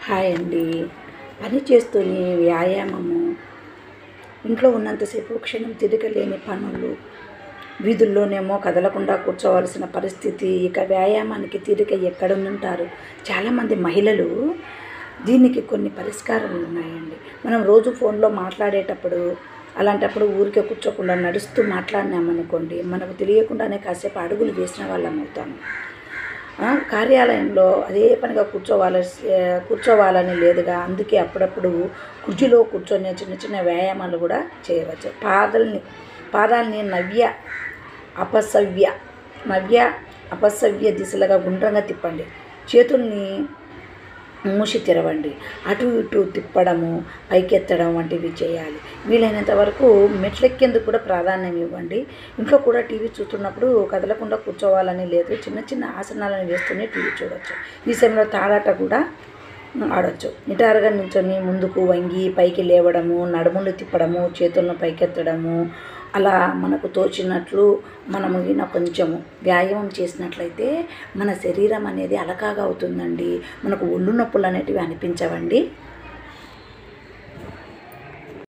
Hi అండి. పని చేస్తూనే వ్యాయామము, ఇంట్లో ఉన్నంతసేపు క్షణం తీరికలేని పనులు, వీధుల్లోనేమో కదలకుండా కూర్చోవలసిన పరిస్థితి, ఇక వ్యాయామానికి తీరిక ఎక్కడుంటారు. చాలామంది మహిళలు దీనికి కొన్ని పరిష్కారాలు ఉన్నాయండి. మనం రోజు ఫోన్లో మాట్లాడేటప్పుడు అలాంటప్పుడు ఊరికే కూర్చోకుండా నడుస్తూ మాట్లాడినామనుకోండి, మనకు తెలియకుండానే కాసేపు అడుగులు వేసిన వాళ్ళం అవుతాము. కార్యాలయంలో అదే పనిగా కూర్చోవాలని లేదుగా, అందుకే అప్పుడప్పుడు కుర్చీలో కూర్చొని చిన్న చిన్న వ్యాయామాలు కూడా చేయవచ్చు. పాదాలని నవ్య అపసవ్య దిశలుగా గుండ్రంగా తిప్పండి. చేతుల్ని మూసి తెరవండి. అటు ఇటు తిప్పడము, పైకెత్తడం వంటివి చేయాలి. వీలైనంత వరకు మెట్లెక్కేందుకు కూడా ప్రాధాన్యం ఇవ్వండి. ఇంట్లో కూడా టీవీ చూస్తున్నప్పుడు కదలకుండా కూర్చోవాలని లేదు, చిన్న చిన్న ఆసనాలను వేస్తూనే టీవీ చూడవచ్చు. ఈ సమయంలో తాడాట కూడా ఆడవచ్చు. నిటారుగా నిల్చొని ముందుకు వంగి పైకి లేవడము, నడుములు తిప్పడము, చేతులను పైకెత్తడము, అలా మనకు తోచినట్లు మనము కొంచెము వ్యాయామం చేసినట్లయితే మన శరీరం అనేది అలకాగా అవుతుందండి. మనకు ఒళ్ళు నొప్పులు అనేటివి అనిపించవండి.